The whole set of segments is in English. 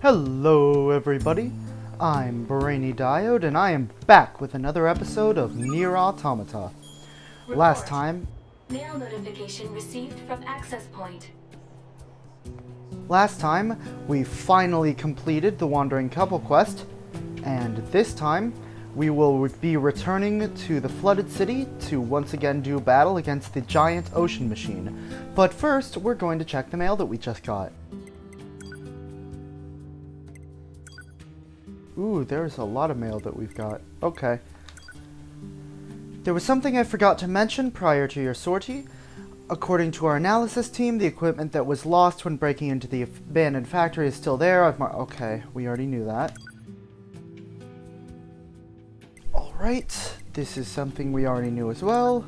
Hello everybody, I'm Brainy Diode and I am back with another episode of Nier Automata. Last time Mail notification received from access point. We finally completed the Wandering Couple quest, and this time we will be returning to the Flooded City to once again do battle against the giant ocean machine. But first, we're going to check the mail that we just got. Ooh, there's a lot of mail that we've got. Okay. There was something I forgot to mention prior to your sortie. According to our analysis team, the equipment that was lost when breaking into the abandoned factory is still there. Okay, we already knew that. Alright, this is something we already knew as well.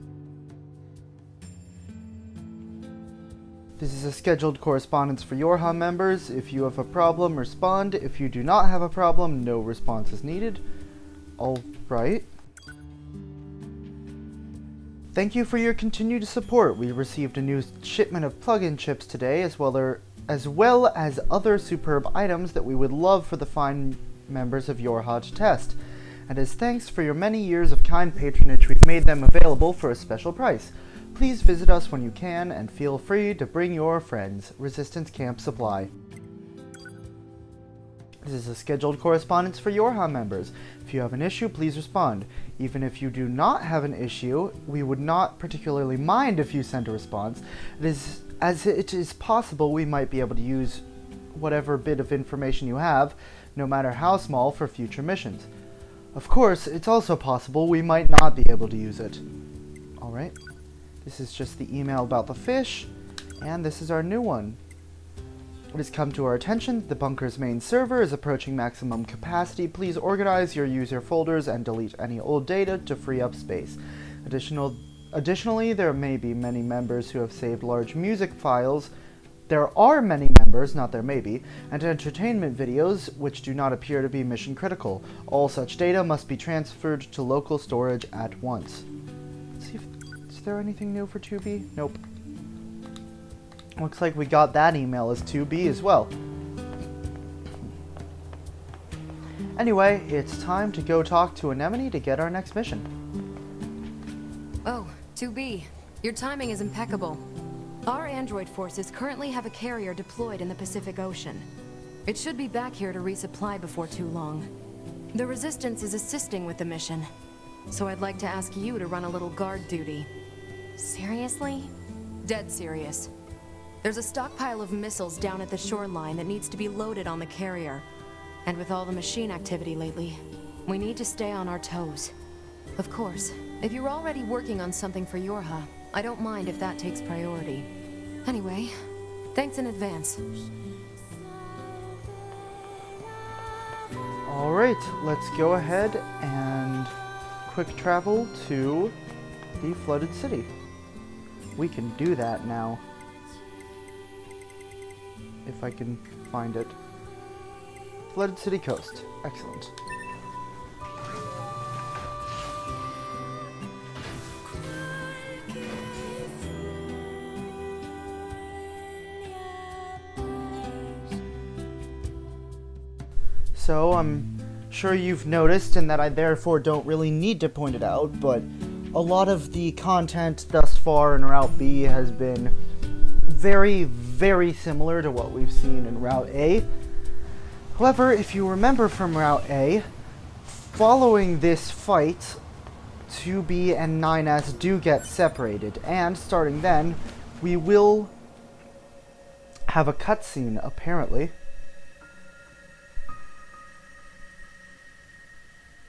This is a scheduled correspondence for Yorha members. If you have a problem, respond. If you do not have a problem, no response is needed. Alright. Thank you for your continued support. We received a new shipment of plug-in chips today, as well as other superb items that we would love for the fine members of Yorha to test. And as thanks for your many years of kind patronage, we've made them available for a special price. Please visit us when you can, and feel free to bring your friends. Resistance Camp Supply. This is a scheduled correspondence for Yorha members. If you have an issue, please respond. Even if you do not have an issue, we would not particularly mind if you sent a response. As it is possible we might be able to use whatever bit of information you have, no matter how small, for future missions. Of course, it's also possible we might not be able to use it. Alright. This is just the email about the fish, and this is our new one. It has come to our attention the bunker's main server is approaching maximum capacity. Please organize your user folders and delete any old data to free up space. Additionally, there may be many members who have saved large music files. There are many members, not there may be, and entertainment videos which do not appear to be mission critical. All such data must be transferred to local storage at once. Let's see if is there anything new for 2B? Nope. Looks like we got that email as 2B as well. Anyway, it's time to go talk to Anemone to get our next mission. Oh, 2B. Your timing is impeccable. Our android forces currently have a carrier deployed in the Pacific Ocean. It should be back here to resupply before too long. The Resistance is assisting with the mission, so I'd like to ask you to run a little guard duty. Seriously? Dead serious. There's a stockpile of missiles down at the shoreline that needs to be loaded on the carrier. And with all the machine activity lately, we need to stay on our toes. Of course, if you're already working on something for Yorha, I don't mind if that takes priority. Anyway, thanks in advance. Alright, let's go ahead and quick travel to the Flooded City. We can do that now. If I can find it. Flooded City Coast. Excellent. So, I'm sure you've noticed, and that I therefore don't really need to point it out, but a lot of the content thus far in Route B has been very, very similar to what we've seen in Route A. However, if you remember from Route A, following this fight, 2B and 9S do get separated, and starting then, we will have a cutscene, apparently.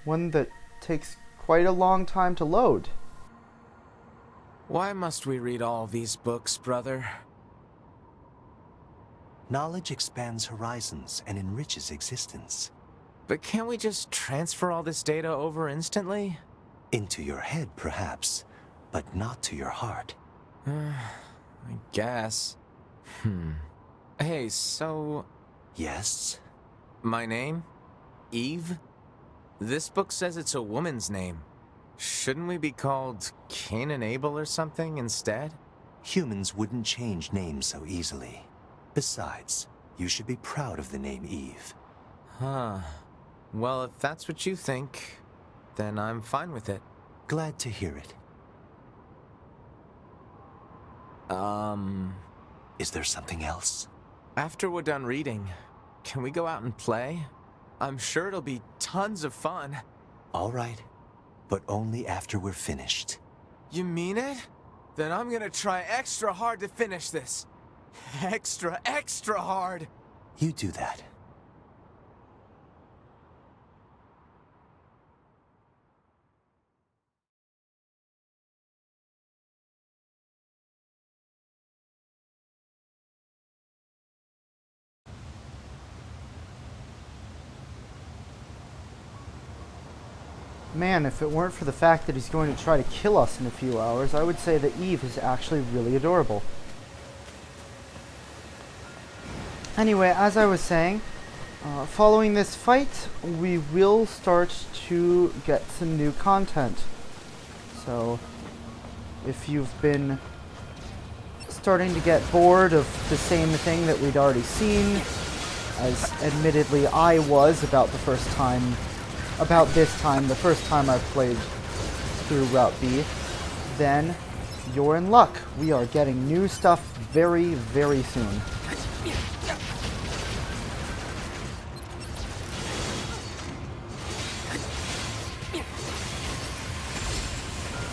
One that takes quite a long time to load. Why must we read all these books, brother? Knowledge expands horizons and enriches existence. But can't we just transfer all this data over instantly? Into your head, perhaps, but not to your heart. I guess. Hey, so... Yes? My name? Eve? This book says it's a woman's name. Shouldn't we be called Cain and Abel or something instead? Humans wouldn't change names so easily. Besides, You should be proud of the name Eve. Huh. Well, if that's what you think, then I'm fine with it. Glad to hear it. Is there something else? After we're done reading, can we go out and play? I'm sure it'll be tons of fun. All right, but only after we're finished. You mean it? Then I'm gonna try extra hard to finish this. Extra, extra hard! You do that. Man, if it weren't for the fact that he's going to try to kill us in a few hours, I would say that Eve is actually really adorable. Anyway, as I was saying, following this fight, we will start to get some new content. So, if you've been starting to get bored of the same thing that we'd already seen, as admittedly I was about this time, the first time I played through Route B, then you're in luck. We are getting new stuff very, very soon.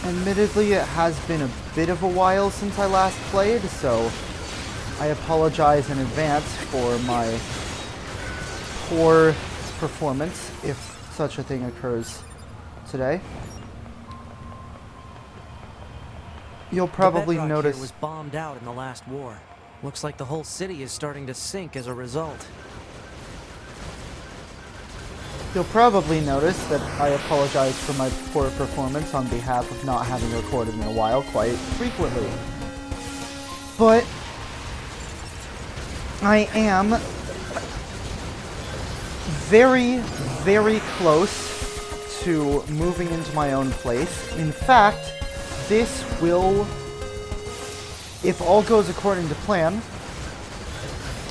Admittedly, it has been a bit of a while since I last played, so I apologize in advance for my poor performance, if such a thing occurs today. You'll probably the bedrock notice here was bombed out in the last war. Looks like the whole city is starting to sink as a result. You'll probably notice that I apologize for my poor performance on behalf of not having recorded in a while quite frequently. But I am very, very close to moving into my own place. In fact, this will, if all goes according to plan,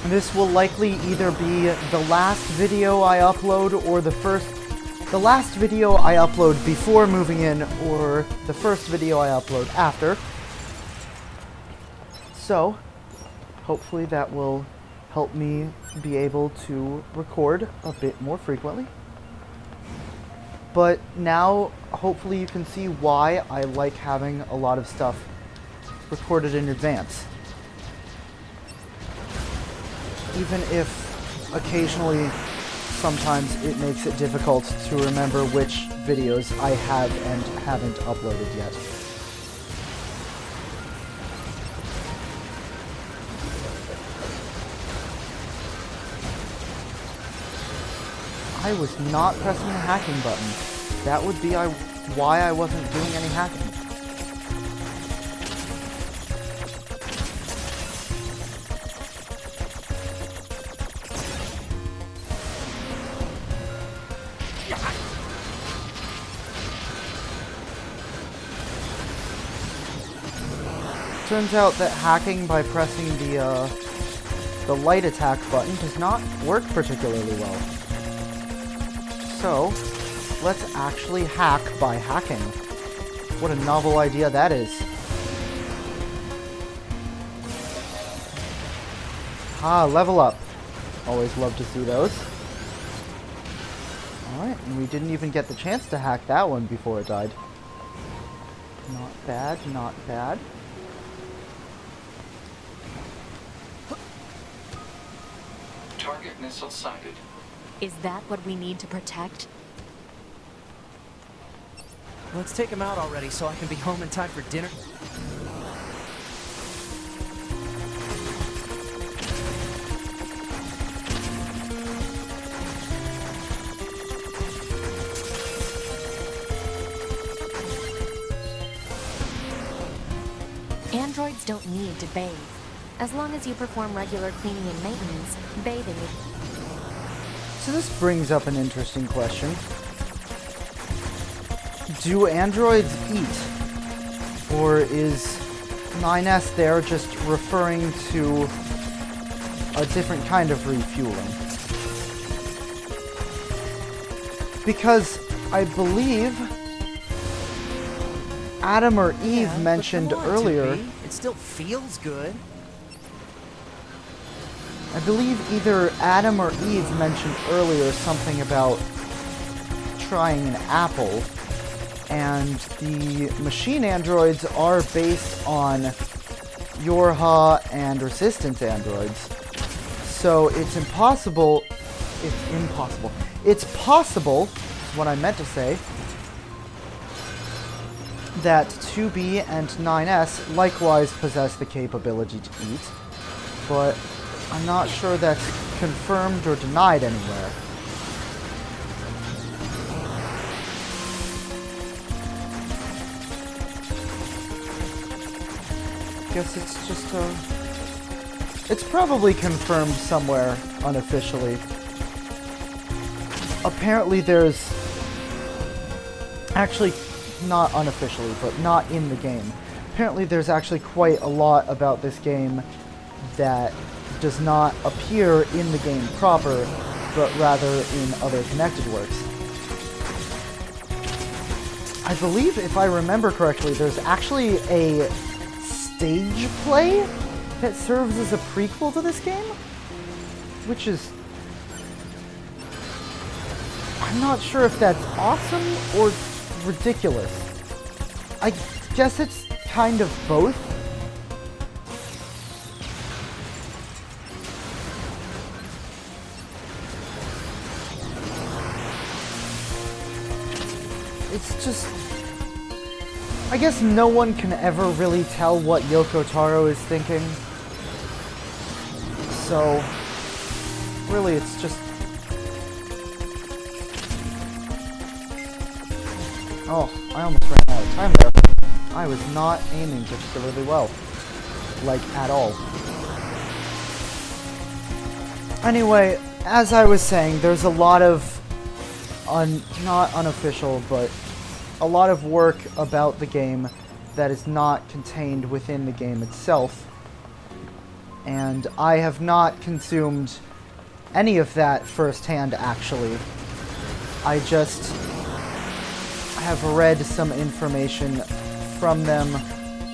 this will likely either be the last video I upload or the last video I upload before moving in or the first video I upload after. So, hopefully that will help me be able to record a bit more frequently. But now, hopefully you can see why I like having a lot of stuff recorded in advance. Even if occasionally, sometimes it makes it difficult to remember which videos I have and haven't uploaded yet. I was not pressing the hacking button. That would be why I wasn't doing any hacking. Turns out that hacking by pressing the light attack button does not work particularly well. So, let's actually hack by hacking. What a novel idea that is. Ah, level up. Always love to see those. Alright, and we didn't even get the chance to hack that one before it died. Not bad, not bad. Target missile sighted. Is that what we need to protect? Let's take him out already so I can be home in time for dinner. Androids don't need to bathe. As long as you perform regular cleaning and maintenance, bathing is... So this brings up an interesting question. Do androids eat? Or is 9S there just referring to a different kind of refueling. Because I believe Adam or Eve Yeah, mentioned but come on, earlier, 2B. It still feels good. I believe either Adam or Eve mentioned earlier something about trying an apple, and the machine androids are based on Yorha and Resistance androids. So it's impossible, it's possible, is what I meant to say, that 2B and 9S likewise possess the capability to eat, but I'm not sure that's confirmed or denied anywhere. Guess it's just it's probably confirmed somewhere unofficially. Apparently there's actually, not unofficially, but not in the game. Apparently there's actually quite a lot about this game that does not appear in the game proper, but rather in other connected works. I believe, if I remember correctly, there's actually a stage play that serves as a prequel to this game, which is... I'm not sure if that's awesome or ridiculous. I guess it's kind of both. It's just... I guess no one can ever really tell what Yoko Taro is thinking. So, really it's just... Oh, I almost ran out of time there. I was not aiming particularly well. Like, at all. Anyway, as I was saying, there's a lot of not unofficial, but a lot of work about the game that is not contained within the game itself. And I have not consumed any of that firsthand, actually. I just have read some information from them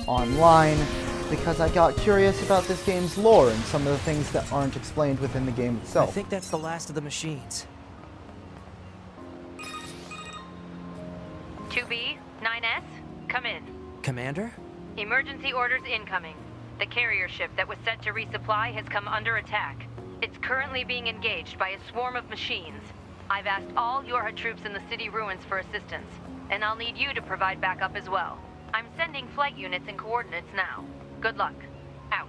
online because I got curious about this game's lore and some of the things that aren't explained within the game I itself. think that's the last of the machines. 2B, 9S, come in. Commander? Emergency orders incoming. The carrier ship that was sent to resupply has come under attack. It's currently being engaged by a swarm of machines. I've asked all Yorha troops in the city ruins for assistance, and I'll need you to provide backup as well. I'm sending flight units and coordinates now. Good luck. Out.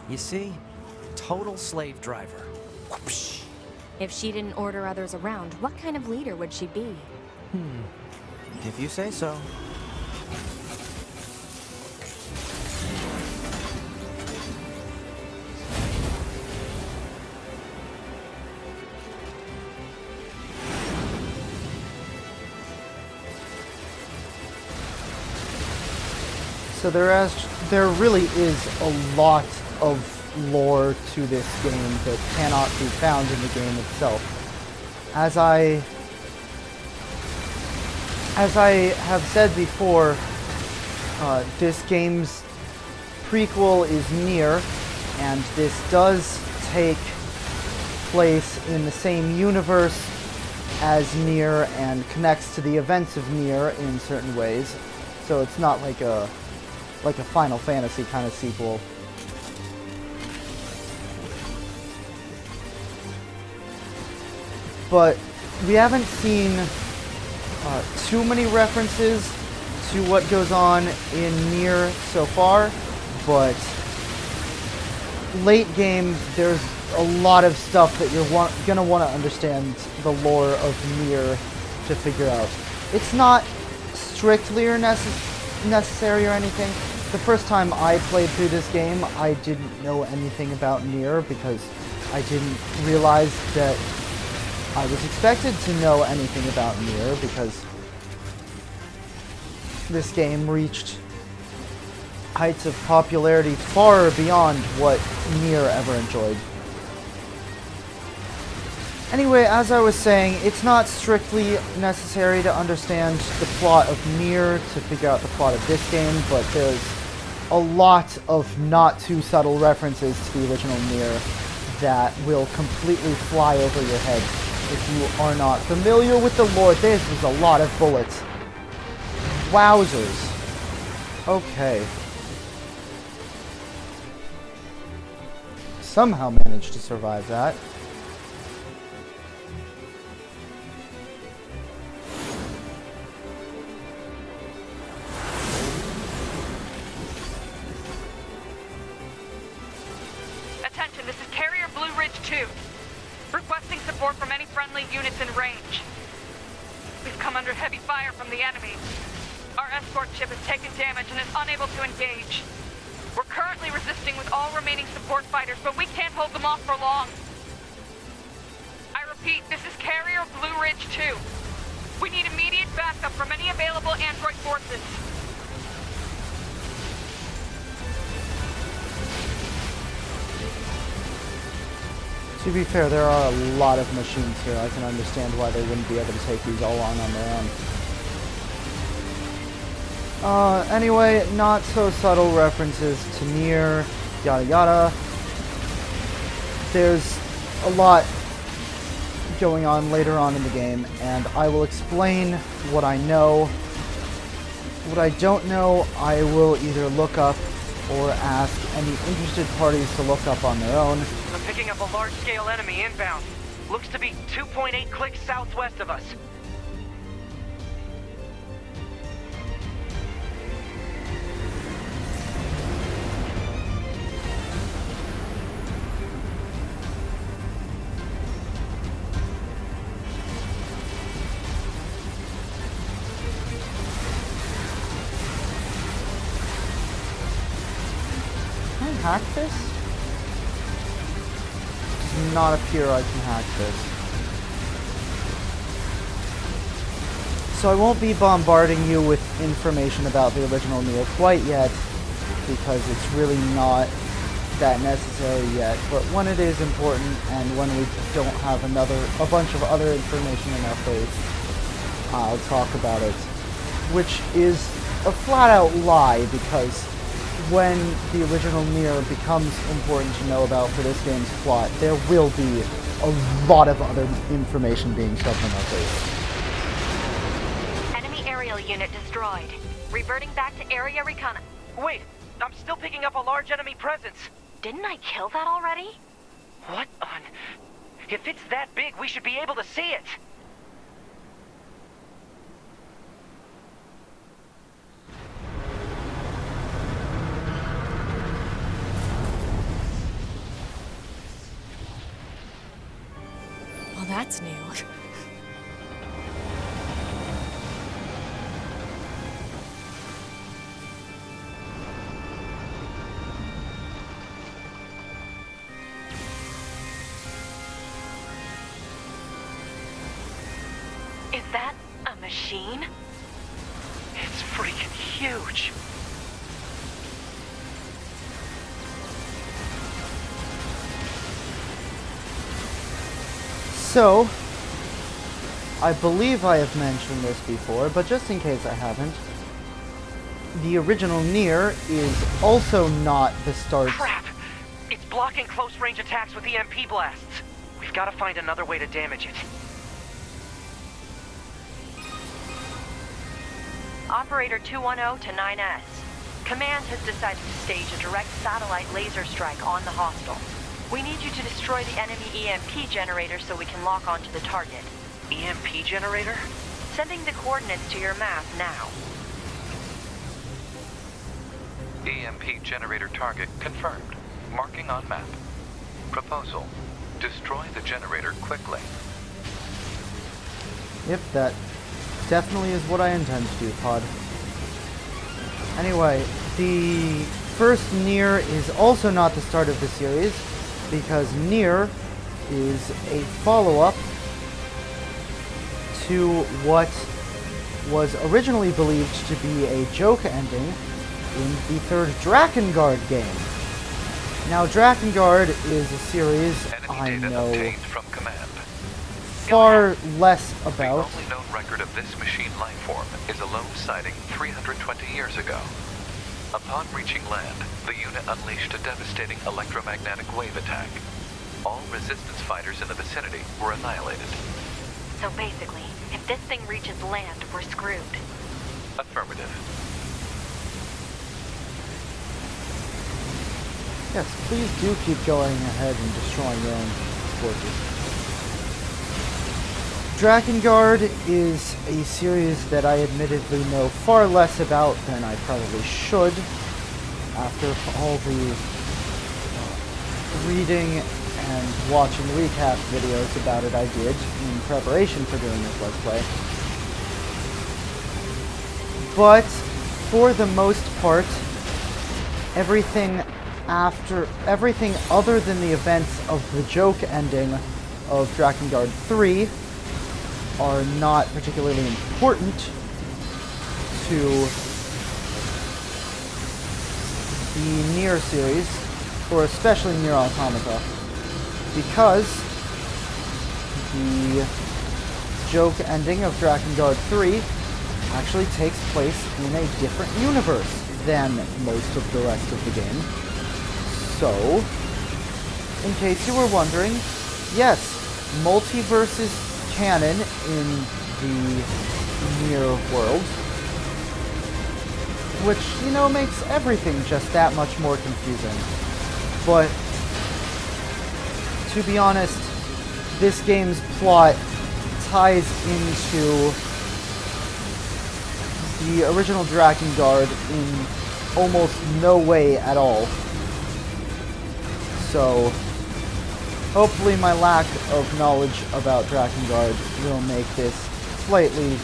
You see? Total slave driver. Whoopsh. If she didn't order others around, what kind of leader would she be? If you say so. So there really is a lot of lore to this game that cannot be found in the game itself. As I have said before, this game's prequel is Nier, and this does take place in the same universe as Nier and connects to the events of Nier in certain ways. So it's not like a Final Fantasy kind of sequel. But we haven't seen too many references to what goes on in Nier so far, but late game there's a lot of stuff that you're gonna want to understand the lore of Nier to figure out. It's not strictly necessary or anything. The first time I played through this game, I didn't know anything about Nier because I didn't realize that I was expected to know anything about Nier because this game reached heights of popularity far beyond what Nier ever enjoyed. Anyway, as I was saying, it's not strictly necessary to understand the plot of Nier to figure out the plot of this game, but there's a lot of not too subtle references to the original Nier that will completely fly over your head if you are not familiar with the lore. This is a lot of bullets. Wowzers. Okay. Somehow managed to survive that. Attention, this is Carrier Blue Ridge 2. Requesting support from any friendly units in range. We've come under heavy fire from the enemy. Our escort ship has taken damage and is unable to engage. We're currently resisting with all remaining support fighters, but we can't hold them off for long. I repeat, this is Carrier Blue Ridge 2. We need immediate backup from any available android forces. To be fair, there are a lot of machines here. I can understand why they wouldn't be able to take these all on their own. Anyway, not so subtle references to Nier, yada yada. There's a lot going on later on in the game, and I will explain what I know. What I don't know, I will either look up or ask any interested parties to look up on their own. I'm picking up a large-scale enemy inbound. Looks to be 2.8 clicks southwest of us. Can I hack this? Does not appear I can hack this. So I won't be bombarding you with information about the original Nier quite yet, because it's really not that necessary yet. But when it is important, and when we don't have a bunch of other information in our face, I'll talk about it. Which is a flat-out lie, because when the original Nier becomes important to know about for this game's plot, there will be a lot of other information being shoved in our face. Enemy aerial unit destroyed. Reverting back to area recon. Wait, I'm still picking up a large enemy presence. Didn't I kill that already? What on... If it's that big, we should be able to see it. Well, that's new. Is that a machine? It's freaking huge. So, I believe I have mentioned this before, but just in case I haven't, the original Nier is also not the start... Crap! It's blocking close-range attacks with EMP blasts. We've got to find another way to damage it. Operator 210 to 9S. Command has decided to stage a direct satellite laser strike on the hostile. We need you to destroy the enemy EMP generator so we can lock onto the target. EMP generator? Sending the coordinates to your map now. EMP generator target confirmed. Marking on map. Proposal. Destroy the generator quickly. Yep, that definitely is what I intend to do, Pod. Anyway, the first Nier is also not the start of the series, because Nier is a follow-up to what was originally believed to be a joke ending in the third Drakengard game. Now, Drakengard is a series I Enemy data know obtained from command. far less The about. only known record of this machine life form is a lone sighting 320 years ago. Upon reaching land, the unit unleashed a devastating electromagnetic wave attack. All resistance fighters in the vicinity were annihilated. So basically, if this thing reaches land, we're screwed. Affirmative. Yes, please do keep going ahead and destroying your own forces. Drakengard is a series that I admittedly know far less about than I probably should. After all the reading and watching recap videos about it I did in preparation for doing this Let's Play. But, for the most part, everything other than the events of the joke ending of Drakengard 3 are not particularly important to the Nier series, or especially Nier Automata, because the joke ending of Drakengard 3 actually takes place in a different universe than most of the rest of the game. So, in case you were wondering, yes, multiverse is canon in the Nier world, which, you know, makes everything just that much more confusing. But, to be honest, this game's plot ties into the original Drakengard in almost no way at all. So, hopefully my lack of knowledge about Drakengard will make this slightly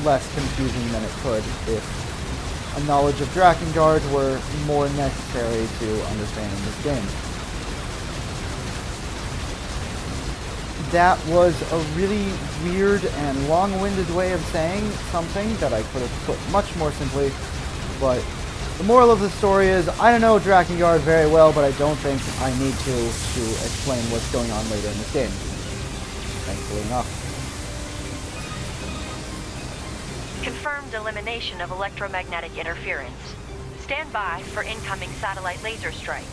less confusing than it could if a knowledge of Drakengard were more necessary to understanding this game. That was a really weird and long-winded way of saying something that I could have put much more simply, but the moral of the story is, I don't know Drakengard very well, but I don't think I need to explain what's going on later in this game. Thankfully enough. Confirmed elimination of electromagnetic interference. Stand by for incoming satellite laser strike.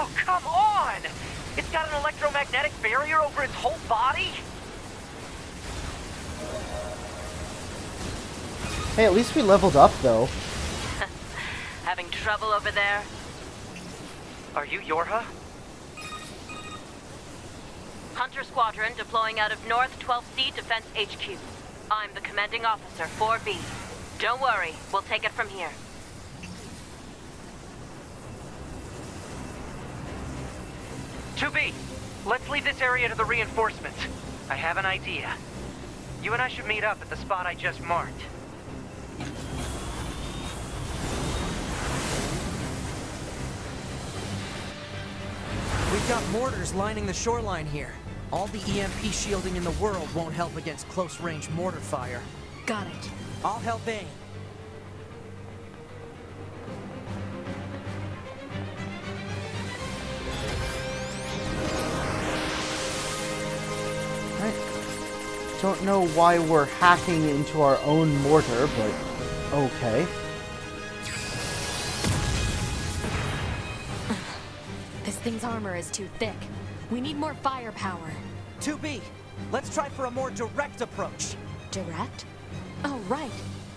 Oh, come on! It's got an electromagnetic barrier over its whole body? Hey, at least we leveled up, though. Having trouble over there? Are you Yorha? Hunter Squadron deploying out of North 12th C Defense HQ. I'm the commanding officer, 4B. Don't worry, we'll take it from here. "2B, let's leave this area to the reinforcements. I have an idea. You and I should meet up at the spot I just marked." We've got mortars lining the shoreline here. All the EMP shielding in the world won't help against close-range mortar fire. Got it. I'll help aim. Don't know why we're hacking into our own mortar, but okay. This thing's armor is too thick. We need more firepower. 2B, let's try for a more direct approach. Direct? Oh, right.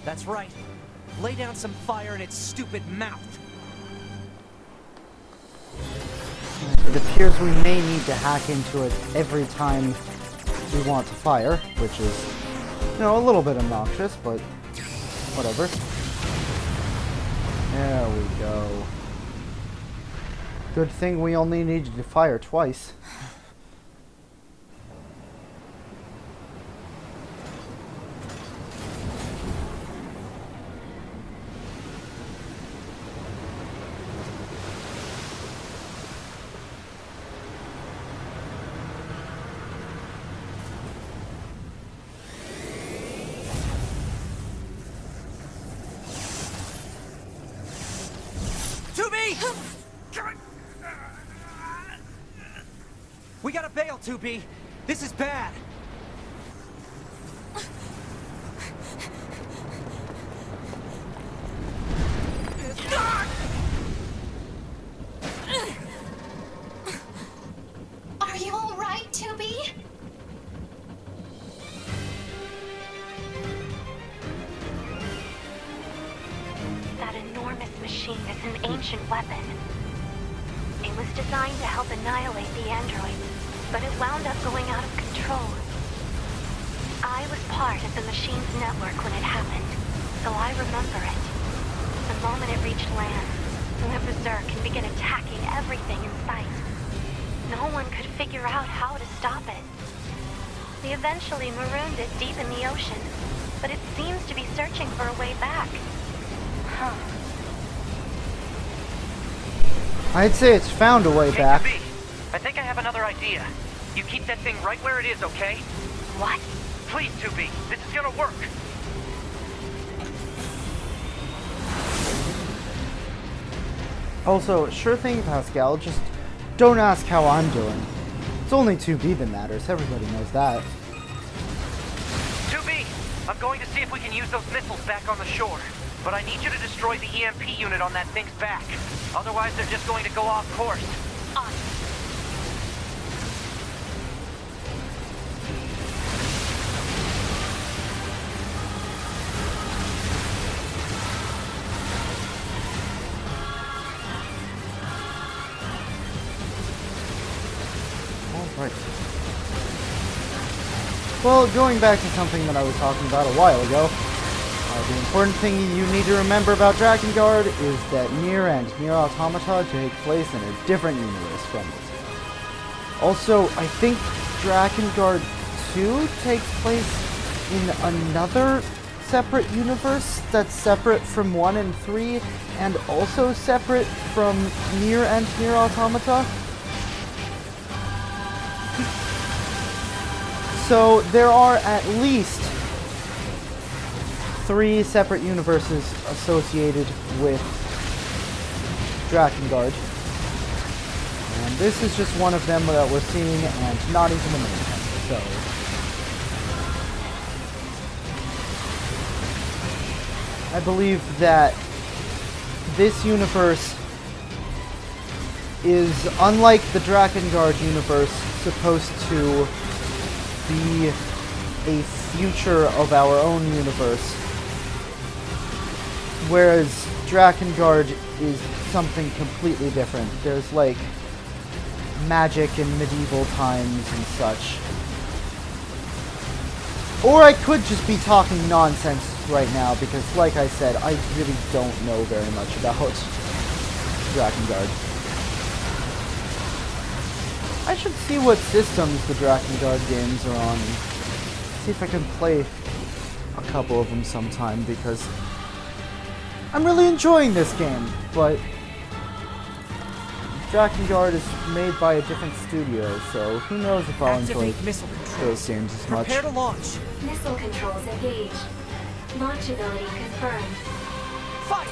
That's right. Lay down some fire in its stupid mouth. It appears we may need to hack into it every time we want to fire, which is, you know, a little bit obnoxious, but whatever. There we go. Good thing we only needed to fire twice. We gotta bail, 2B. This is bad. Are you all right, 2B? That enormous machine is an ancient weapon. It was designed to help annihilate the androids, but it wound up going out of control. I was part of the machine's network when it happened, so I remember it. The moment it reached land, it went berserk and began attacking everything in sight. No one could figure out how to stop it. We eventually marooned it deep in the ocean, but it seems to be searching for a way back. Huh. I'd say it's found a way Hey, back. 2B, I think I have another idea. You keep that thing right where it is, okay? What? Please, 2B, this is gonna work. Also, sure thing, Pascal, just don't ask how I'm doing. It's only 2B that matters, everybody knows that. 2B, I'm going to see if we can use those missiles back on the shore. But I need you to destroy the EMP unit on that thing's back. Otherwise, they're just going to go off course. Alright. Well, going back to something that I was talking about a while ago, the important thing you need to remember about Drakengard is that Nier and Nier Automata take place in a different universe from it. Also, I think Drakengard 2 takes place in another separate universe that's separate from 1 and 3, and also separate from Nier and Nier Automata. So there are at least 3 separate universes associated with Drakengard. And this is just one of them that we're seeing, and not even the main one. So I believe that this universe is, unlike the Drakengard universe, supposed to be a future of our own universe. Whereas Drakengard is something completely different. There's like magic in medieval times and such. Or I could just be talking nonsense right now because, like I said, I really don't know very much about Drakengard. I should see what systems the Drakengard games are on and see if I can play a couple of them sometime, because I'm really enjoying this game, but Drakengard is made by a different studio, so who knows if I'll enjoy Activate missile those controls. games as much. Prepare to launch. Missile controls engaged. Launchability confirmed. Fire!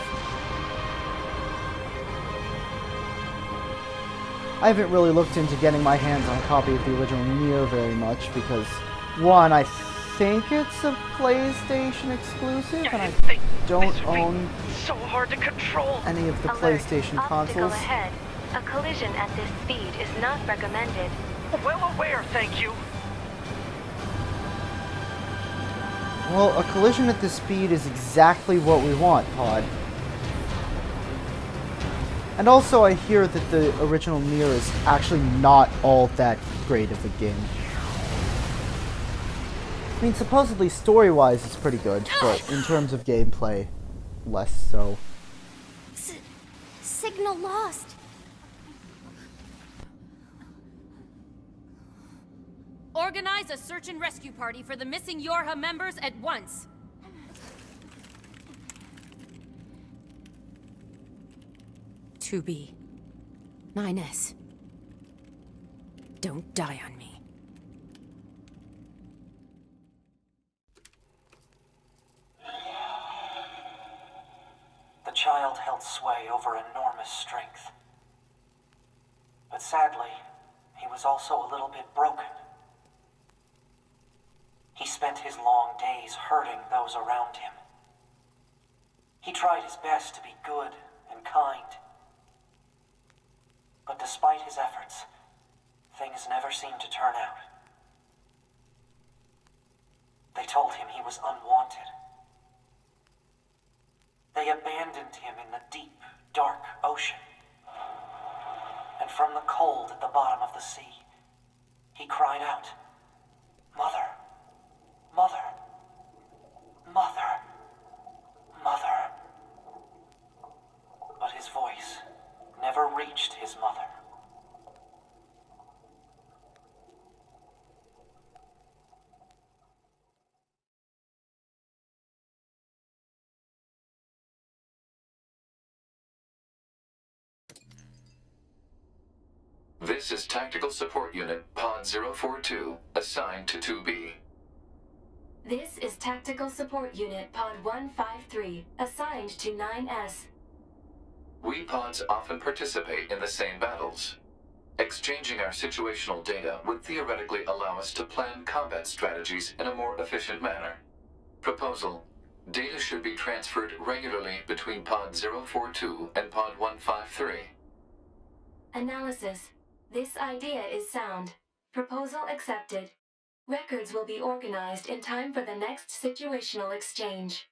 I haven't really looked into getting my hands on a copy of the original Nier very much because, one, I think it's a PlayStation exclusive, and I don't own So hard to control. any of the Alert. PlayStation Obstacle consoles. ahead. A collision at this speed is not recommended. Well aware, thank you. Well, a collision at this speed is exactly what we want, Pod. And also, I hear that the original Nier is actually not all that great of a game. I mean, supposedly story-wise it's pretty good, but in terms of gameplay, less so. Signal lost. Organize a search and rescue party for the missing Yorha members at once. 2B. 9S. Don't die on me. The child held held sway over enormous strength. But sadly, he was also a little bit broken. He spent his long days hurting those around him. He tried his best to be good and kind. But despite his efforts, things never seemed to turn out. They told him he was unwanted. They abandoned him in the deep, dark ocean. And from the cold at the bottom of the sea, he cried out, "Mother, Mother, Mother, Mother." But his voice never reached his mother. This is Tactical Support Unit Pod 042, assigned to 2B. This is Tactical Support Unit Pod 153, assigned to 9S. We pods often participate in the same battles. Exchanging our situational data would theoretically allow us to plan combat strategies in a more efficient manner. Proposal: data should be transferred regularly between Pod 042 and Pod 153. Analysis. This idea is sound. Proposal accepted. Records will be organized in time for the next situational exchange.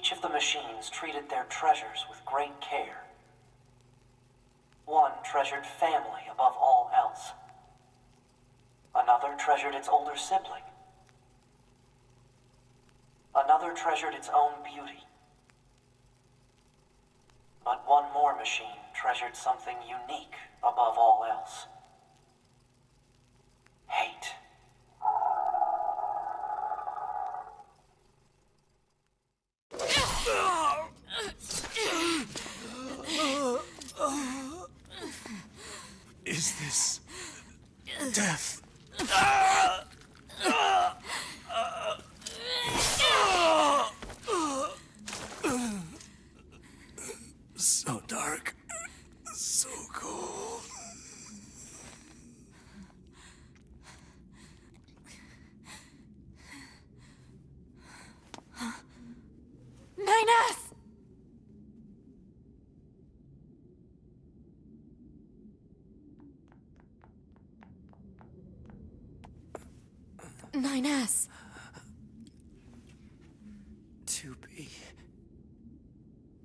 Each of the machines treated their treasures with great care. One treasured family above all else. Another treasured its older sibling. Another treasured its own beauty. But one more machine treasured something unique above all else. Hate. Darkness. Death. So dark. So cold. Ninus! Ninus! 2B.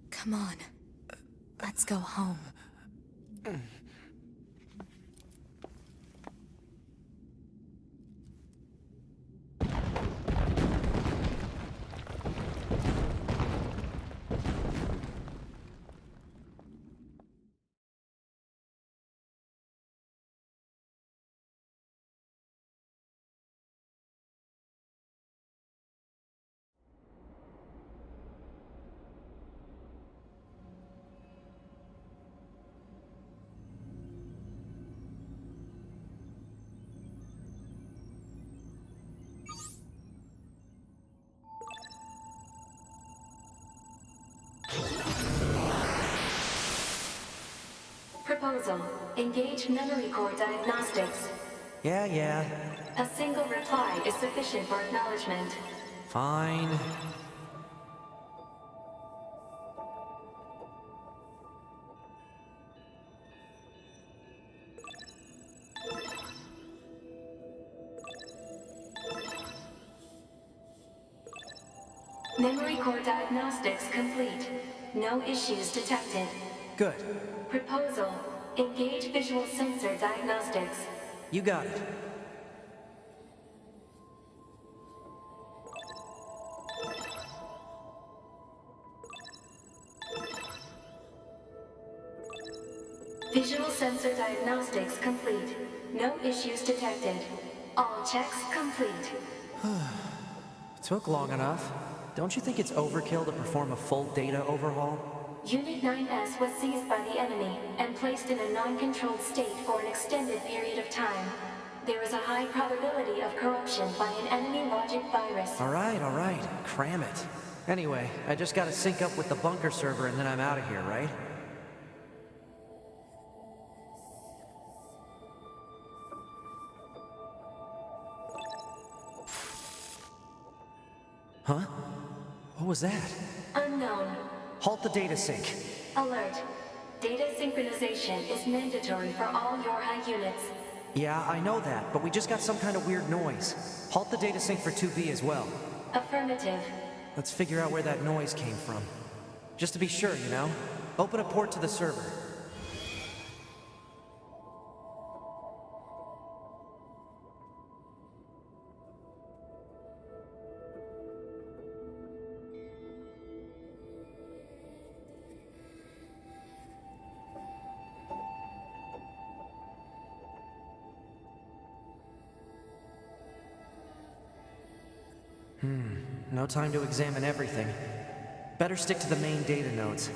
Come on. Let's go home. Proposal. Engage memory core diagnostics. Yeah. A single reply is sufficient for acknowledgement. Fine. Memory core diagnostics complete. No issues detected. Good. Proposal. Engage visual sensor diagnostics. You got it. Visual sensor diagnostics complete. No issues detected. All checks complete. Took long enough. Don't you think it's overkill to perform a full data overhaul? Unit 9S was seized by the enemy and placed in a non-controlled state for an extended period of time. There is a high probability of corruption by an enemy logic virus. All right. Cram it. Anyway, I just gotta sync up with the bunker server and then I'm out of here, right? Huh? What was that? Unknown. Halt the data sync. Alert. Data synchronization is mandatory for all Yorha units. Yeah, I know that, but we just got some kind of weird noise. Halt the data sync for 2B as well. Affirmative. Let's figure out where that noise came from. Just to be sure, you know? Open a port to the server. No time to examine everything. Better stick to the main data nodes.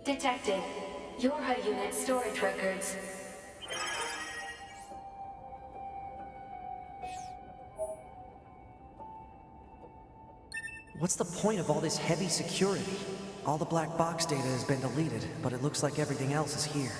Detected. Yorha unit storage records. What's the point of all this heavy security? All the black box data has been deleted, but it looks like everything else is here.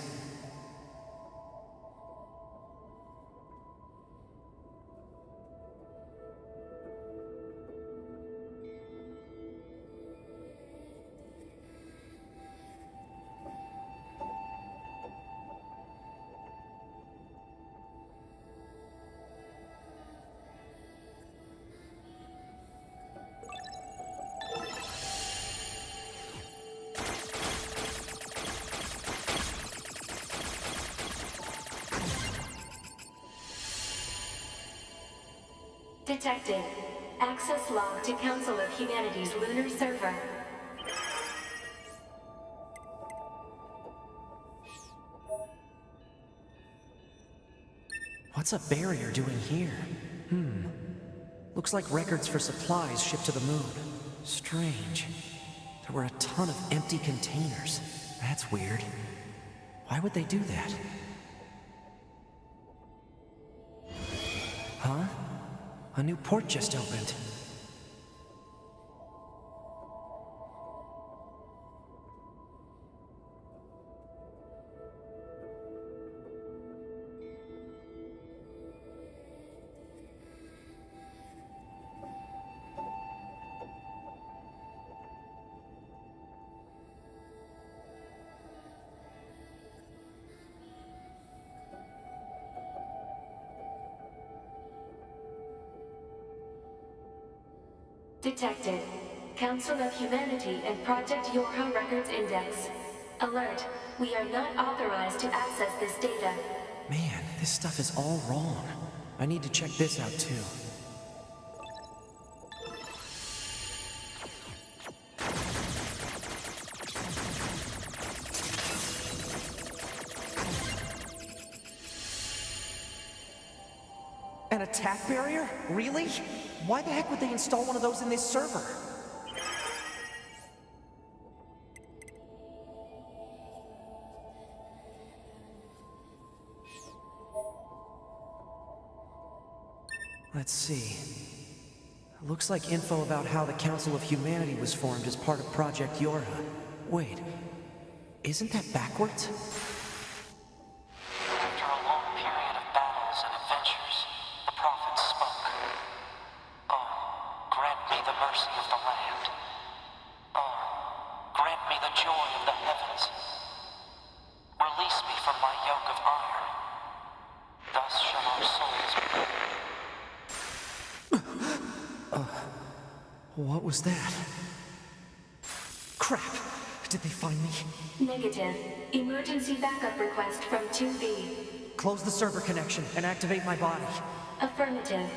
Detected. Access log to Council of Humanity's lunar server. What's a barrier doing here? Looks like records for supplies shipped to the moon. Strange. There were a ton of empty containers. That's weird. Why would they do that? Huh? A new port just opened. Detected. Council of Humanity and Project Yorha Records Index. Alert. We are not authorized to access this data. Man, this stuff is all wrong. I need to check this out too. An attack barrier? Really? Why the heck would they install one of those in this server? Let's see. Looks like info about how the Council of Humanity was formed as part of Project Yorha. Wait, isn't that backwards? After a long period of battles and adventures, the prophet spoke. Oh, grant me the mercy of the land. Oh, grant me the joy of the heavens. Release me from my yoke of iron. Thus shall our souls be. What was that? Crap! Did they find me? Negative. Emergency backup request from 2B. Close the server connection and activate my body. Affirmative.